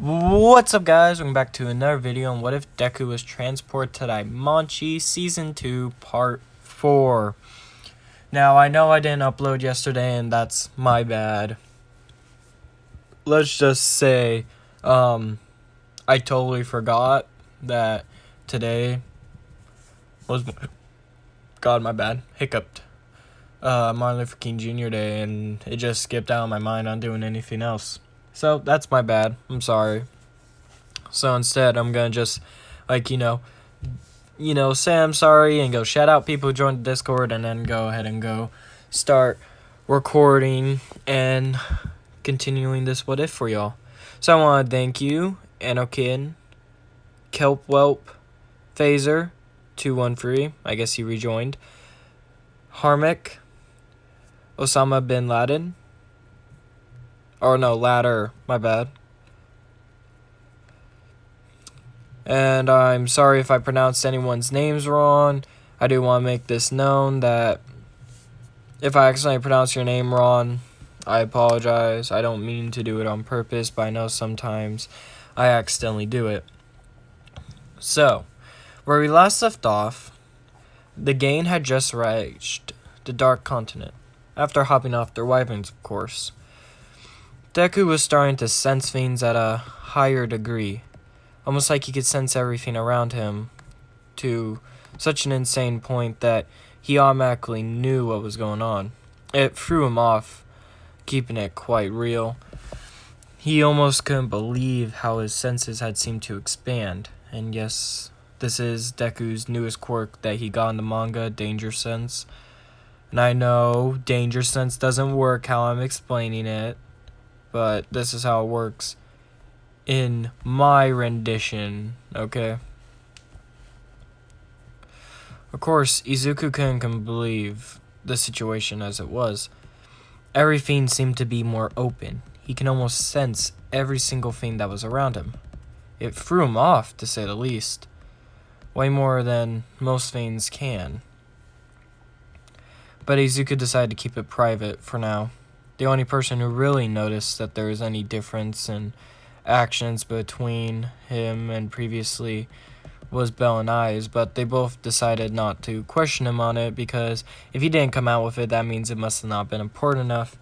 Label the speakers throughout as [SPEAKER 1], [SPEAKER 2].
[SPEAKER 1] What's up, guys? Welcome back to another video on What If Deku was transported to danmachi Season 2 Part 4. Now, I know I didn't upload yesterday, and that's my bad. Let's just say, I totally forgot that today was, God, my bad, hiccuped, Martin Luther King Jr. Day, and it just skipped out of my mind on doing anything else. So, that's my bad. I'm sorry. So instead, I'm gonna just, say I'm sorry and go shout out people who joined the Discord, and then go ahead and go start recording and continuing this what if for y'all. So I want to thank you, Anokin, Kelpwelp, Phaser, 213, I guess he rejoined, Harmick, Osama bin Laden, or no, Ladder, my bad. And I'm sorry if I pronounced anyone's names wrong. I do want to make this known that if I accidentally pronounce your name wrong, I apologize. I don't mean to do it on purpose, but I know sometimes I accidentally do it. So, where we last left off, the gang had just reached the Dark Continent, after hopping off their wyverns, of course. Deku was starting to sense things at a higher degree, almost like he could sense everything around him, to such an insane point that he automatically knew what was going on. It threw him off, keeping it quite real. He almost couldn't believe how his senses had seemed to expand. And yes, this is Deku's newest quirk that he got in the manga, Danger Sense. And I know Danger Sense doesn't work how I'm explaining it, but this is how it works in my rendition, okay? Of course, Izuku couldn't believe the situation as it was. Everything seemed to be more open. He can almost sense every single thing that was around him. It threw him off, to say the least. Way more than most things can. But Izuku decided to keep it private for now. The only person who really noticed that there was any difference in actions between him and previously was Bell and Eyes, but they both decided not to question him on it, because if he didn't come out with it, that means it must have not been important enough,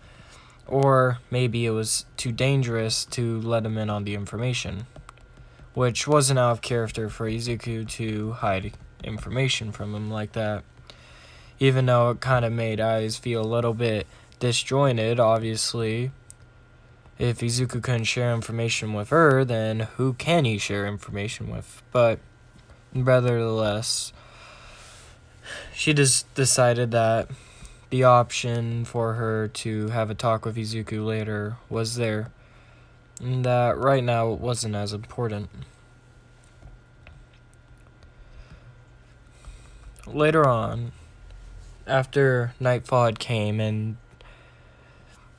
[SPEAKER 1] or maybe it was too dangerous to let him in on the information, which wasn't out of character for Izuku to hide information from him like that, even though it kind of made Eyes feel a little bit disjointed. Obviously, if Izuku couldn't share information with her, then who can he share information with? But nevertheless, she just decided that the option for her to have a talk with Izuku later was there, and that right now it wasn't as important. Later on, after nightfall had came and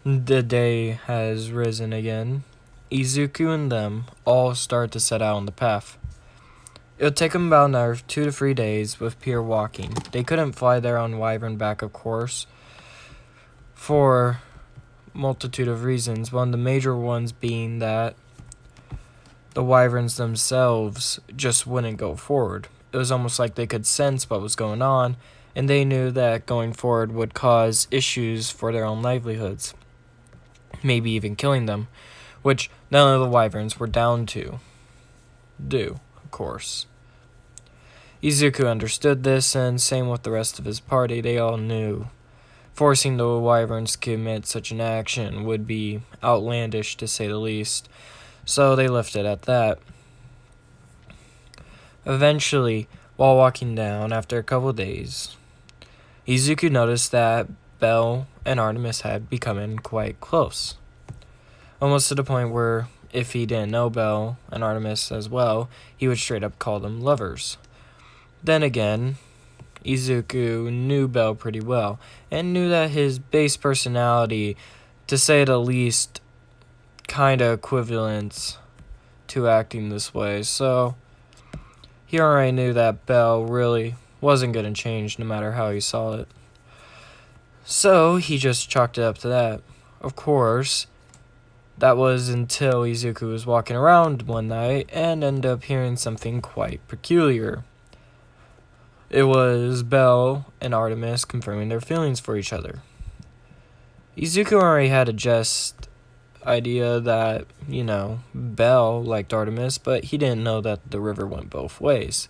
[SPEAKER 1] the day has risen again, Izuku and them all start to set out on the path. It would take them about another 2 to 3 days with pure walking. They couldn't fly there on wyvern back, of course, for a multitude of reasons. One of the major ones being that the wyverns themselves just wouldn't go forward. It was almost like they could sense what was going on, and they knew that going forward would cause issues for their own livelihoods, maybe even killing them, which none of the wyverns were down to do, of course. Izuku understood this, and same with the rest of his party. They all knew forcing the wyverns to commit such an action would be outlandish, to say the least, so they left it at that. Eventually, while walking down after a couple days, Izuku noticed that Bell and Artemis had become quite close, almost to the point where if he didn't know Bell and Artemis as well, he would straight up call them lovers. Then again, Izuku knew Bell pretty well, and knew that his base personality, to say the least, kinda equivalent to acting this way, so he already knew that Bell really wasn't gonna change no matter how he saw it. So he just chalked it up to that. Of course, That was until Izuku was walking around one night and ended up hearing something quite peculiar. It was Bell and Artemis confirming their feelings for each other. Izuku already had a just idea that, Bell liked Artemis, but he didn't know that the river went both ways.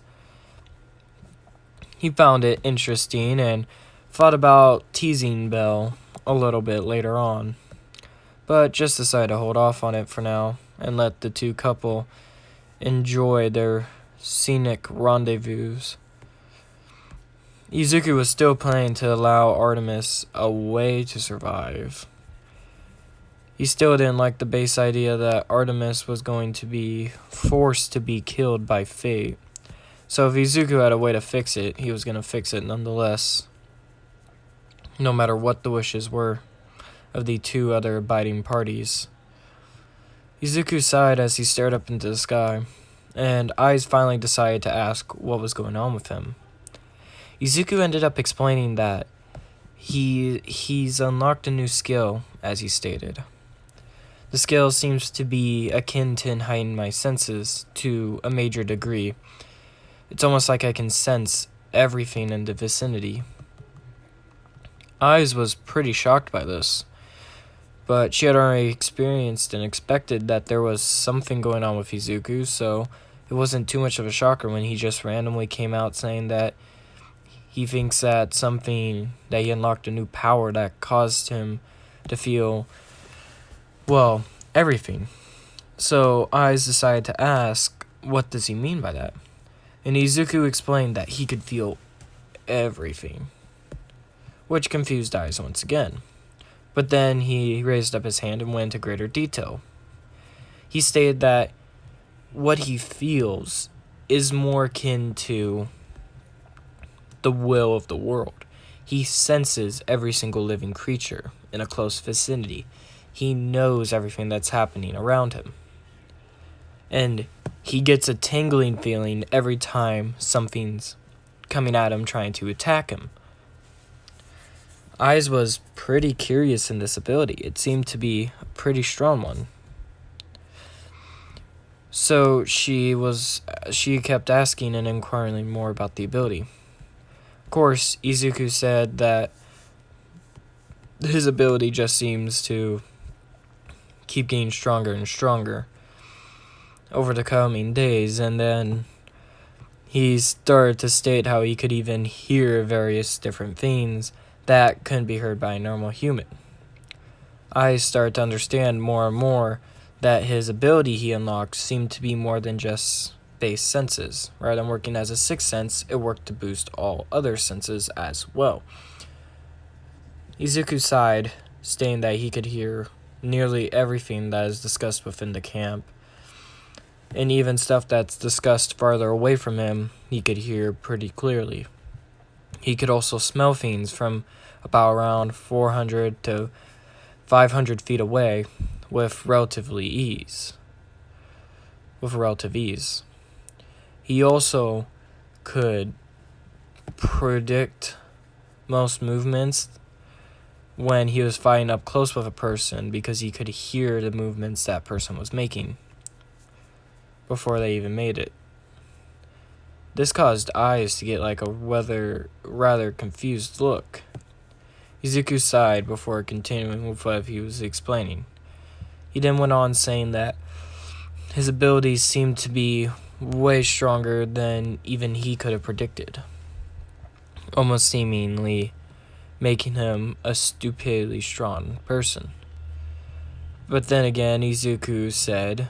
[SPEAKER 1] He found it interesting and thought about teasing Bell a little bit later on, but just decided to hold off on it for now and let the two couple enjoy their scenic rendezvous. Izuku was still planning to allow Artemis a way to survive. He still didn't like the base idea that Artemis was going to be forced to be killed by fate. So if Izuku had a way to fix it, he was going to fix it nonetheless, no matter what the wishes were of the two other abiding parties. Izuku sighed as he stared up into the sky, and Aiz finally decided to ask what was going on with him. Izuku ended up explaining that he's unlocked a new skill, as he stated. The skill seems to be akin to heighten my senses to a major degree. It's almost like I can sense everything in the vicinity. Aiz was pretty shocked by this, but she had already experienced and expected that there was something going on with Izuku, so it wasn't too much of a shocker when he just randomly came out saying that he thinks that he unlocked a new power that caused him to feel, everything. So Aiz decided to ask, what does he mean by that? And Izuku explained that he could feel everything, which confused Aiz once again. But then he raised up his hand and went into greater detail. He stated that what he feels is more akin to the will of the world. He senses every single living creature in a close vicinity. He knows everything that's happening around him. And he gets a tingling feeling every time something's coming at him trying to attack him. Aiz was pretty curious in this ability. It seemed to be a pretty strong one. So she kept asking and inquiring more about the ability. Of course, Izuku said that his ability just seems to keep getting stronger and stronger over the coming days, and then he started to state how he could even hear various different things that couldn't be heard by a normal human. I started to understand more and more that his ability he unlocked seemed to be more than just base senses. Rather than working as a sixth sense, it worked to boost all other senses as well. Izuku sighed, stating that he could hear nearly everything that is discussed within the camp, and even stuff that's discussed farther away from him, he could hear pretty clearly. He could also smell things from about around 400 to 500 feet away with relative ease. He also could predict most movements when he was fighting up close with a person because he could hear the movements that person was making before they even made it. This caused Aiz to get like a rather confused look. Izuku sighed before continuing with what he was explaining. He then went on saying that his abilities seemed to be way stronger than even he could have predicted, almost seemingly making him a stupidly strong person. But then again, Izuku said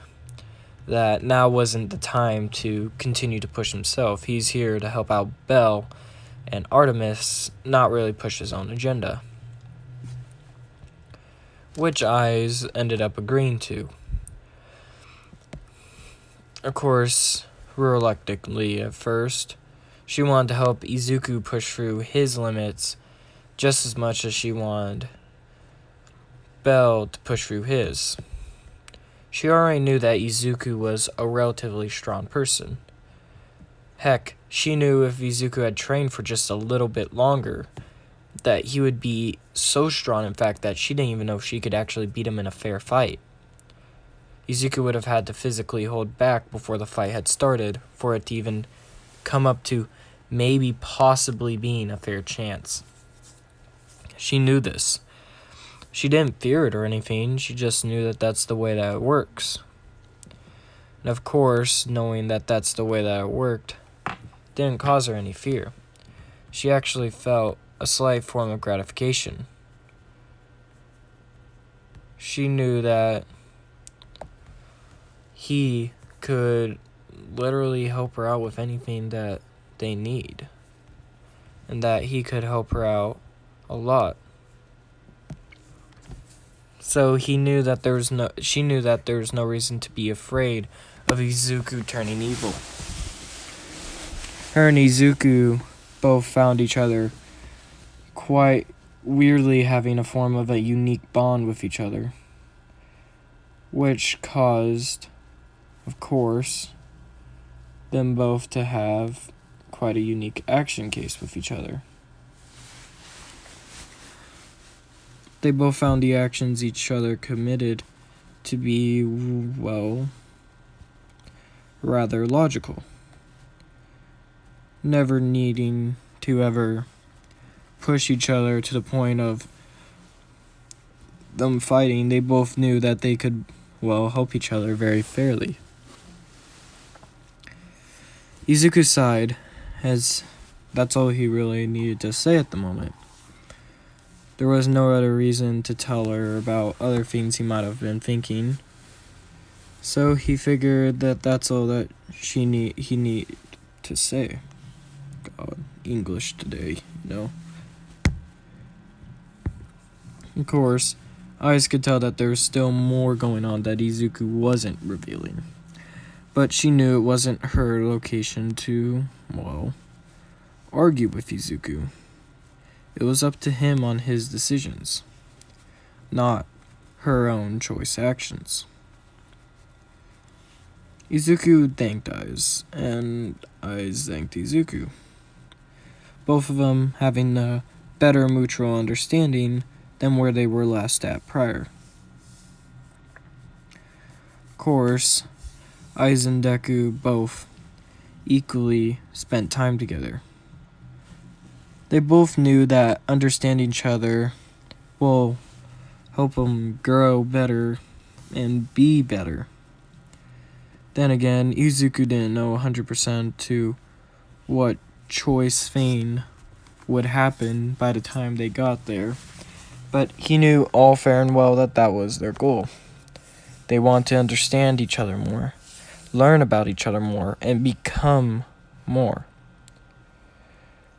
[SPEAKER 1] that now wasn't the time to continue to push himself. He's here to help out Bell and Artemis, not really push his own agenda, which Aiz ended up agreeing to. Of course, reluctantly at first, she wanted to help Izuku push through his limits just as much as she wanted Bell to push through his. She already knew that Izuku was a relatively strong person. Heck, she knew if Izuku had trained for just a little bit longer, that he would be so strong, in fact, that she didn't even know if she could actually beat him in a fair fight. Izuku would have had to physically hold back before the fight had started for it to even come up to maybe possibly being a fair chance. She knew this. She didn't fear it or anything, she just knew that that's the way that it works. And of course, knowing that that's the way that it worked didn't cause her any fear. She actually felt a slight form of gratification. She knew that he could literally help her out with anything that they need, and that he could help her out a lot. So she knew that there was no reason to be afraid of Izuku turning evil. Her and Izuku both found each other quite weirdly having a form of a unique bond with each other, which caused, of course, them both to have quite a unique action case with each other. They both found the actions each other committed to be, well, rather logical. Never needing to ever push each other to the point of them fighting. They both knew that they could, well, help each other very fairly. Izuku sighed, as that's all he really needed to say at the moment. There was no other reason to tell her about other things he might have been thinking, so he figured that that's all that he needed to say. God, English today, you know. Of course, Eyes could tell that there was still more going on that Izuku wasn't revealing, but she knew it wasn't her location to, well, argue with Izuku. It was up to him on his decisions, not her own choice actions. Izuku thanked Eyes, and Eyes thanked Izuku, both of them having a better mutual understanding than where they were last at prior. Of course, Eyes and Deku both equally spent time together. They both knew that understanding each other will help them grow better and be better. Then again, Izuku didn't know 100% to what choice thing would happen by the time they got there, but he knew all fair and well that that was their goal. They want to understand each other more, learn about each other more, and become more.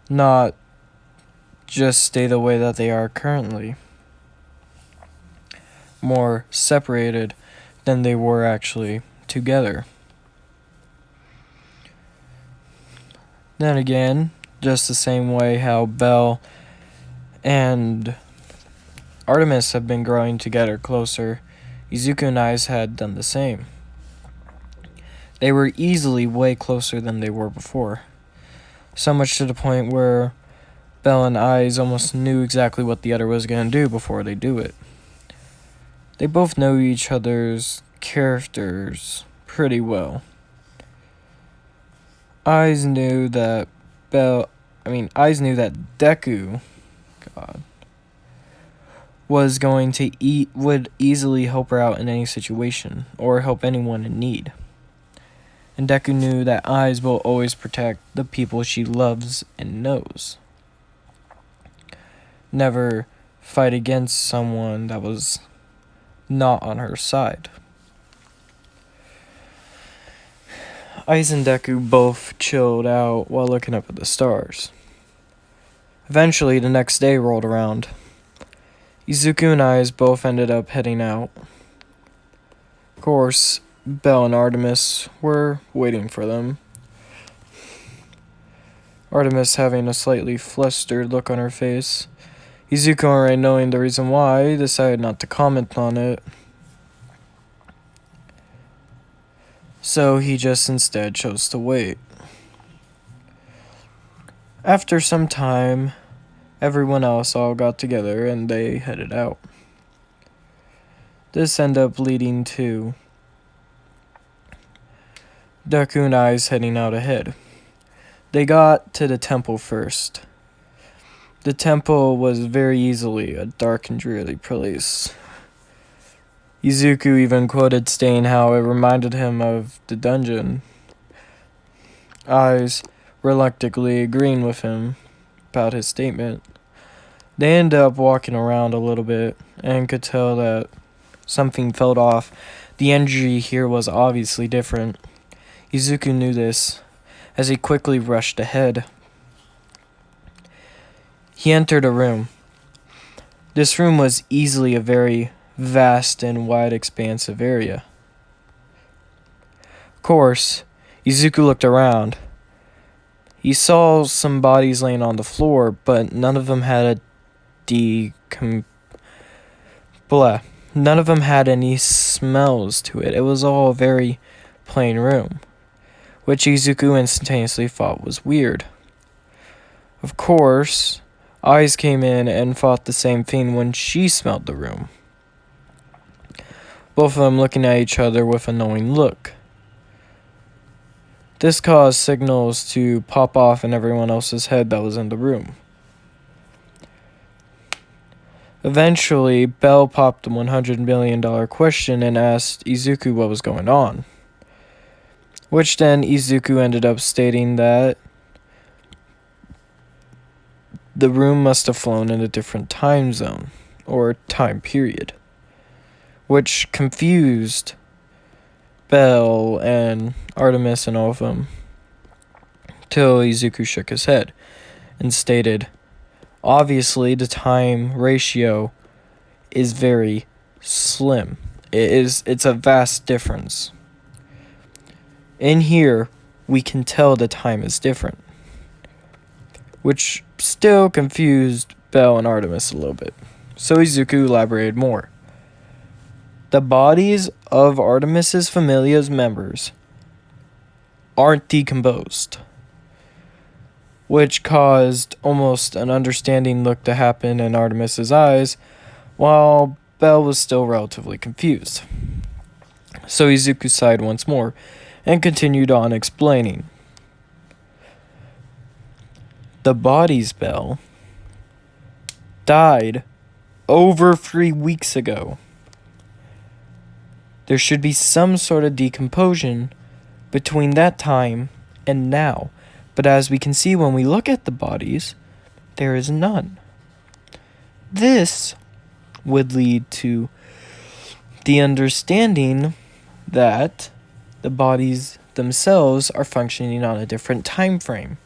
[SPEAKER 1] Not just stay the way that they are currently. More separated than they were actually together. Then again, just the same way how Bell and Artemis have been growing together closer, Izuku and Eyes had done the same. They were easily way closer than they were before. So much to the point where Bell and Eyes almost knew exactly what the other was going to do before they do it. They both know each other's characters pretty well. Eyes knew that Deku, would easily help her out in any situation, or help anyone in need. And Deku knew that Eyes will always protect the people she loves and knows. Never fight against someone that was not on her side. Eyes and Deku both chilled out while looking up at the stars. Eventually, the next day rolled around. Izuku and Eyes both ended up heading out. Of course, Bell and Artemis were waiting for them. Artemis having a slightly flustered look on her face. Izuku, already knowing the reason why, decided not to comment on it. So he just instead chose to wait. After some time, everyone else all got together and they headed out. This ended up leading to Deku and Eyes heading out ahead. They got to the temple first. The temple was very easily a dark and dreary place. Izuku even quoted Stain how it reminded him of the dungeon. Eyes reluctantly agreeing with him about his statement. They ended up walking around a little bit and could tell that something felt off. The energy here was obviously different. Izuku knew this as he quickly rushed ahead. He entered a room. This room was easily a very vast and wide expansive area. Of course, Izuku looked around. He saw some bodies laying on the floor, but none of them had None of them had any smells to it. It was all a very plain room, which Izuku instantaneously thought was weird. Of course, Eyes came in and thought the same thing when she smelled the room. Both of them looking at each other with a knowing look. This caused signals to pop off in everyone else's head that was in the room. Eventually, Bell popped the $100 million question and asked Izuku what was going on. Which then Izuku ended up stating that the room must have flown in a different time zone, or time period, which confused Bell and Artemis and all of them, till Izuku shook his head and stated, obviously the time ratio is very slim. It's a vast difference. In here, we can tell the time is different, which still confused Bell and Artemis a little bit. So Izuku elaborated more. The bodies of Artemis's Familia's members aren't decomposed, which caused almost an understanding look to happen in Artemis's eyes, while Bell was still relatively confused. So Izuku sighed once more and continued on explaining. The bodies, Bell, died over 3 weeks ago. There should be some sort of decomposition between that time and now. But as we can see when we look at the bodies, there is none. This would lead to the understanding that the bodies themselves are functioning on a different time frame.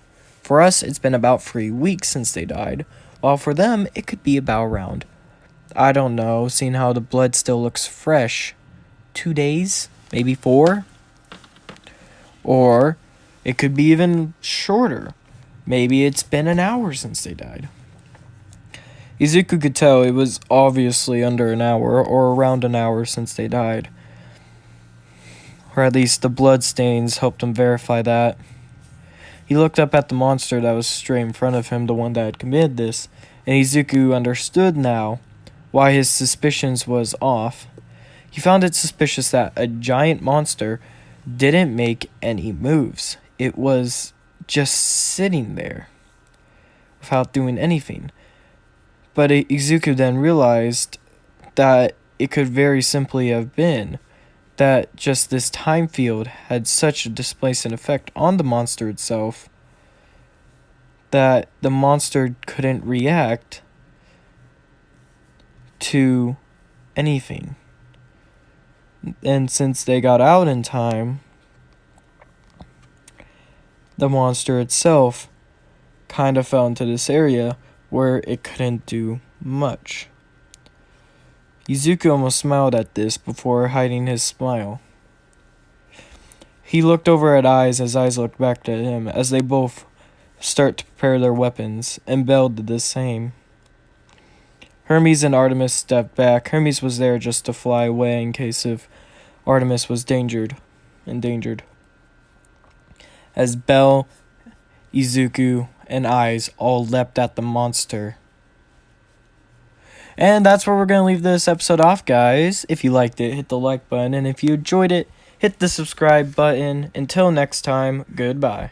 [SPEAKER 1] For us, it's been about 3 weeks since they died, while for them, it could be about around, I don't know, seeing how the blood still looks fresh, 2 days, maybe 4? Or it could be even shorter. Maybe it's been an hour since they died. Izuku could tell it was obviously under an hour or around an hour since they died. Or at least the blood stains helped him verify that. He looked up at the monster that was straight in front of him, the one that had committed this, and Izuku understood now why his suspicions was off. He found it suspicious that a giant monster didn't make any moves. It was just sitting there without doing anything. But Izuku then realized that it could very simply have been that just this time field had such a displacing effect on the monster itself that the monster couldn't react to anything. And since they got out in time, the monster itself kind of fell into this area where it couldn't do much. Izuku almost smiled at this before hiding his smile. He looked over at Eyes as Eyes looked back at him as they both start to prepare their weapons, and Bell did the same. Hermes and Artemis stepped back. Hermes was there just to fly away in case if Artemis was endangered. As Bell, Izuku, and Eyes all leapt at the monster. And that's where we're going to leave this episode off, guys. If you liked it, hit the like button. And if you enjoyed it, hit hit the subscribe button. Until next time, goodbye.